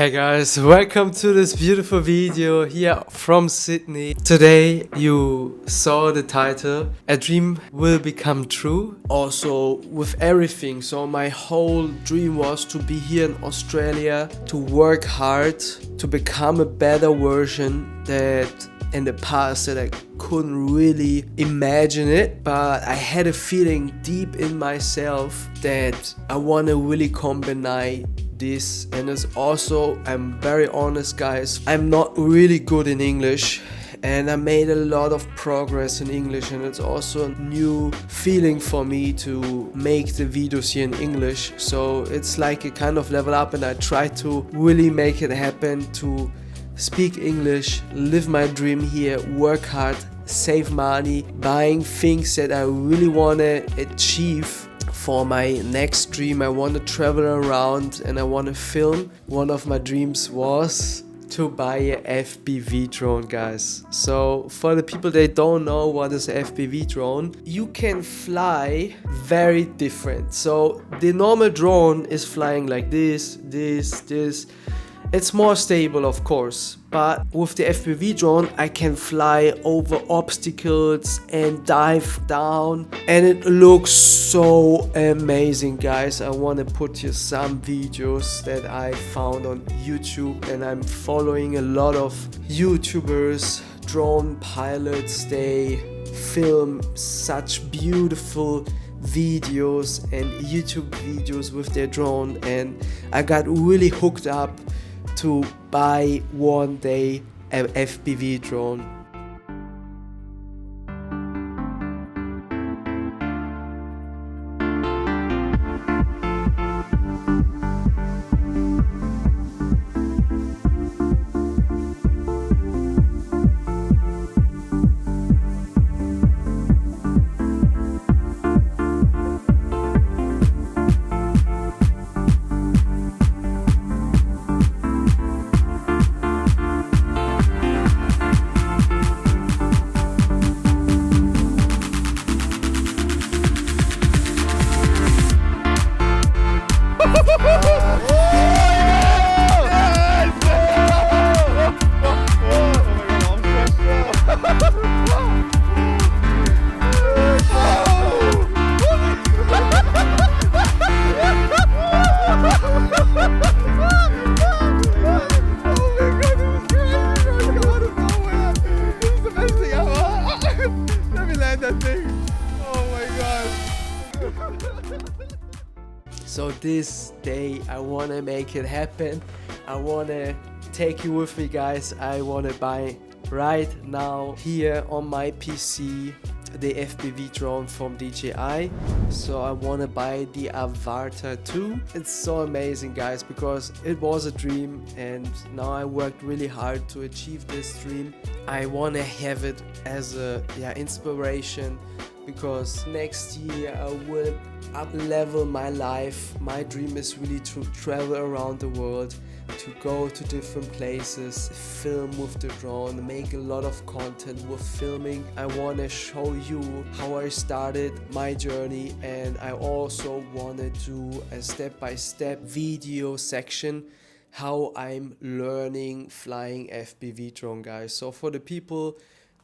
Hey guys, welcome to this beautiful video here from Sydney. Today you saw the title, A Dream Will Become True. Also with everything, so my whole dream was to be here in Australia, to work hard, to become a better version that in the past that I couldn't really imagine it, but I had a feeling deep in myself that I want to really combine this. And it's also, I'm very honest guys, I'm not really good in English and I made a lot of progress in English, and it's also a new feeling for me to make the videos here in English. So it's like a kind of level up, and I try to really make it happen to speak English, live my dream here, work hard, save money, buying things that I really want to achieve. For my next dream, I want to travel around and I want to film. One of my dreams was to buy a FPV drone, guys. So for the people that don't know what is a FPV drone, you can fly very different. So the normal drone is flying like this. It's more stable, of course, but with the FPV drone I can fly over obstacles and dive down, and it looks so amazing, guys. I want to put here some videos that I found on YouTube, and I'm following a lot of YouTubers, drone pilots. They film such beautiful videos and YouTube videos with their drone, and I got really hooked up to buy one day an FPV drone. So this day I want to make it happen. I want to take you with me, guys. I want to buy right now here on my PC the FPV drone from DJI. So I want to buy the Avata 2. It's so amazing, guys, because it was a dream and now I worked really hard to achieve this dream. I want to have it as a inspiration, because next year I will up level my life. My dream is really to travel around the world, to go to different places, film with the drone, make a lot of content with filming. I want to show you how I started my journey, and I also want to do a step-by-step video section how I'm learning flying FPV drone, guys. So for the people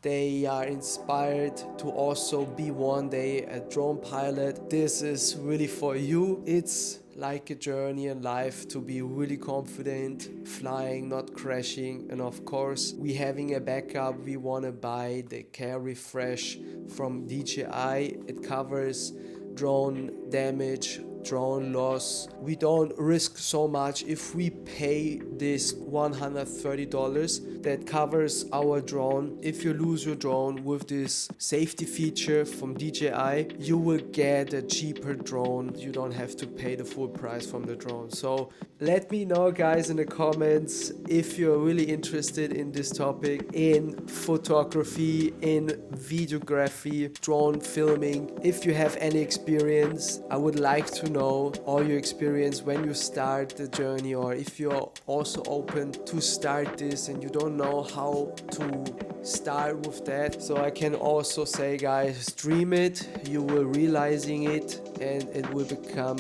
they are inspired to also be one day a drone pilot, this is really for you. It's like a journey in life to be really confident, flying, not crashing. And of course, we having a backup. We want to buy the Care Refresh from DJI. It covers drone damage, drone loss. We don't risk so much if we pay this $130 that covers our drone. If you lose your drone, with this safety feature from DJI, you will get a cheaper drone. You don't have to pay the full price from the drone. So let me know, guys, in the comments if you're really interested in this topic, in photography, in videography, drone filming. If you have any experience, I would like to know all your experience when you start the journey, or if you're also open to start this and you don't know how to start with that. So I can also say, guys, dream it, you will realizing it, and it will become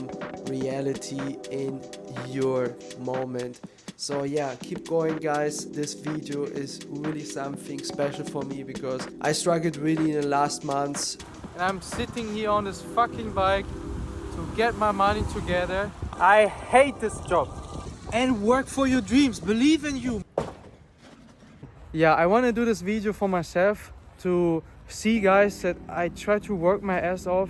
reality in your moment. So yeah, keep going guys. This video is really something special for me because I struggled really in the last months. And I'm sitting here on this fucking bike to get my money together. I hate this job. And work for your dreams, believe in you. Yeah, I want to do this video for myself to see guys that I try to work my ass off,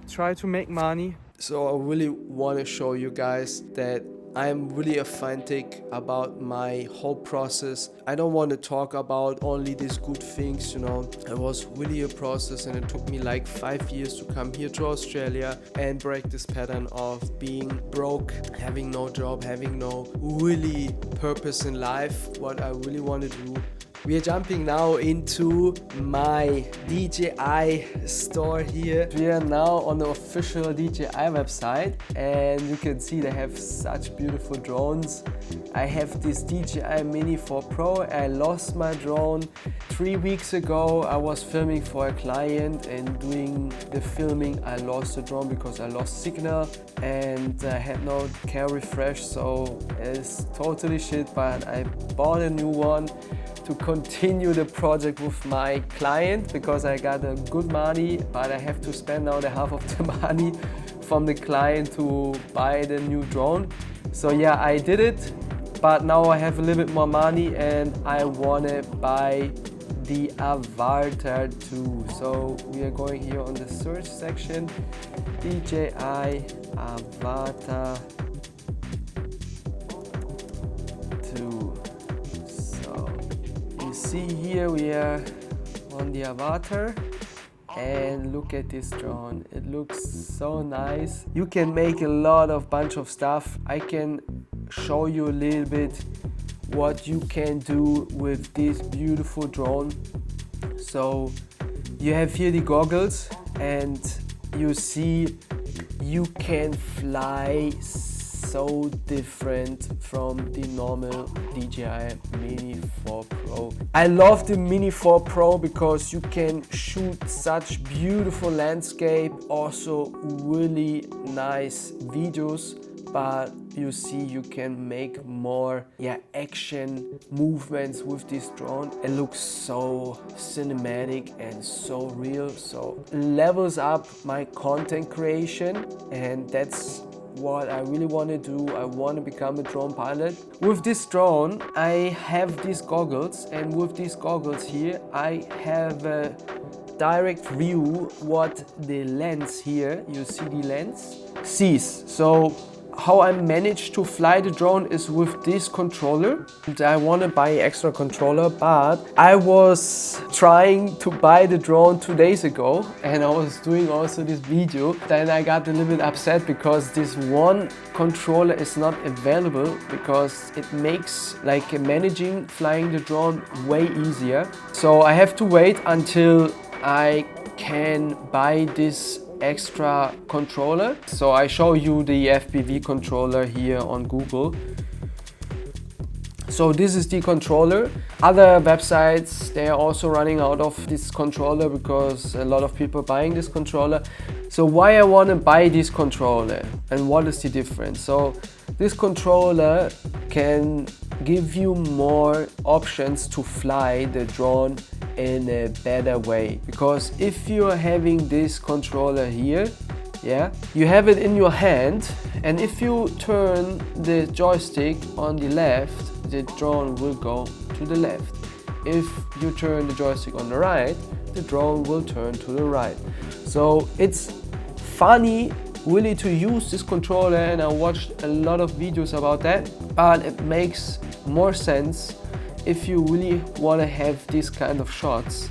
try to make money. So I really want to show you guys that I'm really authentic about my whole process. I don't want to talk about only these good things, you know. It was really a process and it took me like 5 years to come here to Australia and break this pattern of being broke, having no job, having no really purpose in life, what I really want to do. We are jumping now into my DJI Store here. We are now on the official DJI website and you can see they have such beautiful drones. I have this DJI Mini 4 Pro. I lost my drone 3 weeks ago. I was filming for a client and doing the filming. I lost the drone because I lost signal and I had no care refresh, so it's totally shit, but I bought a new one to continue the project with my client because I got a good money, but I have to spend now the half of the money from the client to buy the new drone. So yeah, I did it, but now I have a little bit more money and I wanna buy the Avata too. So we are going here on the search section, DJI Avata 2. See here we are on the Avata and look at this drone. It looks so nice. You can make a lot of bunch of stuff. I can show you a little bit what you can do with this beautiful drone. So you have here the goggles and you see you can fly so different from the normal DJI Mini 4 Pro. I love the Mini 4 Pro because you can shoot such beautiful landscape, also really nice videos, but you see you can make more action movements with this drone. It looks so cinematic and so real, so levels up my content creation, and that's what I really want to do. I want to become a drone pilot. With this drone I have these goggles, and with these goggles here I have a direct view what the lens here, you see the lens, sees. So how I managed to fly the drone is with this controller. And I want to buy an extra controller, but I was trying to buy the drone 2 days ago and I was doing also this video. Then I got a little bit upset because this one controller is not available, because it makes like managing flying the drone way easier. So I have to wait until I can buy this extra controller. So I show you the FPV controller here on Google. So this is the controller. Other websites, they are also running out of this controller because a lot of people are buying this controller. So why I want to buy this controller and what is the difference? So this controller can give you more options to fly the drone in a better way, because if you're having this controller here, you have it in your hand, and if you turn the joystick on the left, the drone will go to the left. If you turn the joystick on the right, the drone will turn to the right. So it's funny really to use this controller, and I watched a lot of videos about that, but it makes more sense if you really want to have these kind of shots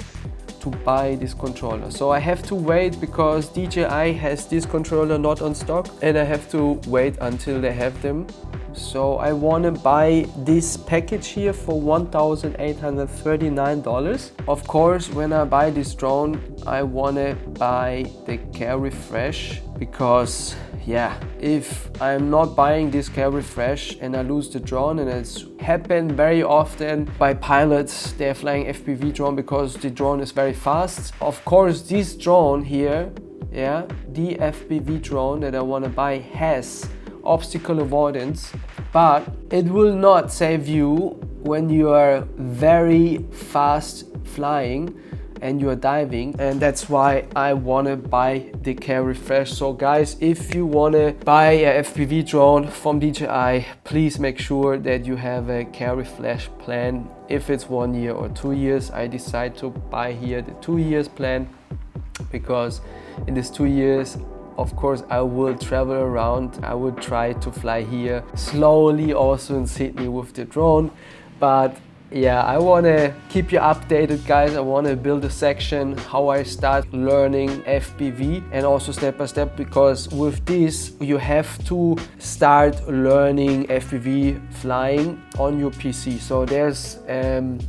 to buy this controller. So I have to wait because DJI has this controller not on stock, and I have to wait until they have them. So I want to buy this package here for $1,839. Of course, when I buy this drone, I want to buy the care refresh, because if I'm not buying this care refresh and I lose the drone, and it's happened very often by pilots, they're flying FPV drone because the drone is very fast. Of course, this drone here, the FPV drone that I want to buy has obstacle avoidance, but it will not save you when you are very fast flying and you are diving, and that's why I want to buy the Care Refresh. So guys, if you want to buy a FPV drone from DJI, please make sure that you have a Care Refresh plan. If it's 1 year or 2 years, I decide to buy here the 2 years plan, because in this 2 years, of course, I will travel around. I will try to fly here slowly also in Sydney with the drone. But yeah, I want to keep you updated, guys. I want to build a section how I start learning FPV, and also step by step, because with this you have to start learning FPV flying on your PC. So there's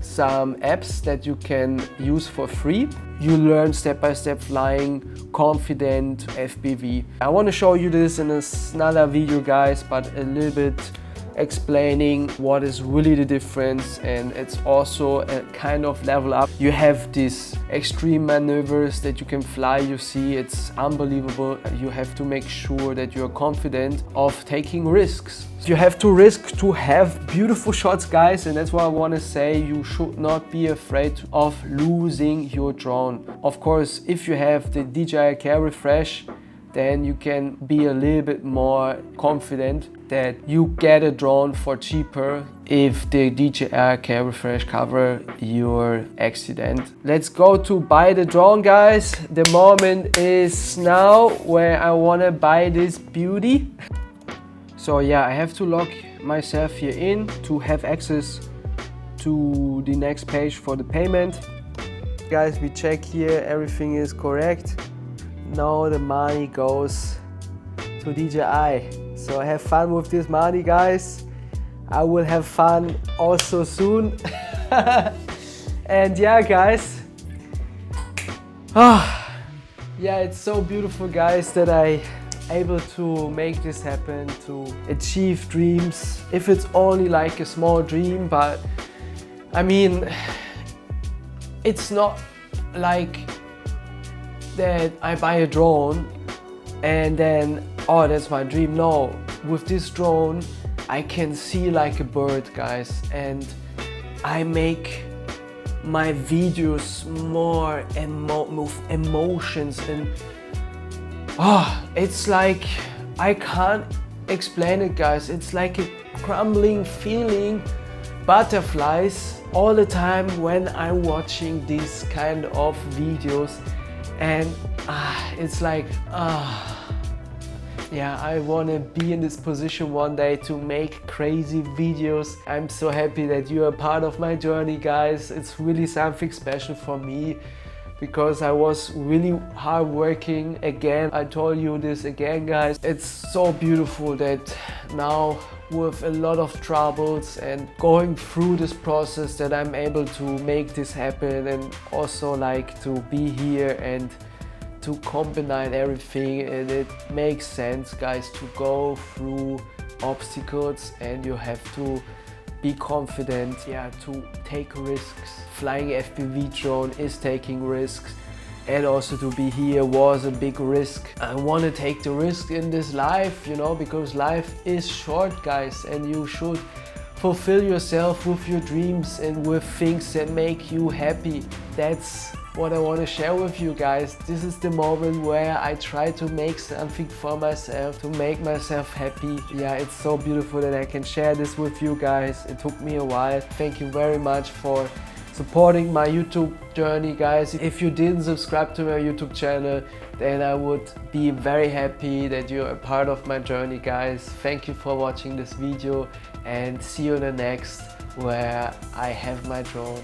some apps that you can use for free. You learn step by step flying confident FPV. I want to show you this in another video, guys, but a little bit explaining what is really the difference, and it's also a kind of level up. You have these extreme maneuvers that you can fly. You see, it's unbelievable. You have to make sure that you're confident of taking risks. You have to risk to have beautiful shots, guys, and that's what I want to say. You should not be afraid of losing your drone. Of course, if you have the DJI Care Refresh, then you can be a little bit more confident that you get a drone for cheaper if the DJI Care Refresh cover your accident. Let's go to buy the drone, guys. The moment is now where I want to buy this beauty. So yeah, I have to log myself here in to have access to the next page for the payment. Guys, we check here, everything is correct. Now the money goes to DJI. So have fun with this money, guys. I will have fun also soon. And yeah, guys. Yeah, it's so beautiful, guys, that I able to make this happen, to achieve dreams. If it's only like a small dream, but I mean, it's not like that I buy a drone and then, oh, that's my dream. No, with this drone I can see like a bird, guys, and I make my videos more with emotions, and it's like, I can't explain it, guys. It's like a crumbling feeling, butterflies all the time when I'm watching these kind of videos. And it's like, yeah, I want to be in this position one day to make crazy videos. I'm so happy that you are part of my journey, guys. It's really something special for me, because I was really hard working again. I told you this again, guys. It's so beautiful that now, with a lot of troubles and going through this process, that I'm able to make this happen, and also like to be here and to combine everything. And it makes sense, guys, to go through obstacles, and you have to be confident, yeah, to take risks. Flying FPV drone is taking risks, and also to be here was a big risk. I want to take the risk in this life, you know, because life is short, guys, and you should fulfill yourself with your dreams and with things that make you happy. That's what I want to share with you, guys. This is the moment where I try to make something for myself, to make myself happy. Yeah, it's so beautiful that I can share this with you guys. It took me a while. Thank you very much for supporting my YouTube journey, guys. If you didn't subscribe to my YouTube channel, then I would be very happy that you're a part of my journey, guys. Thank you for watching this video, and see you in the next, where I have my drone.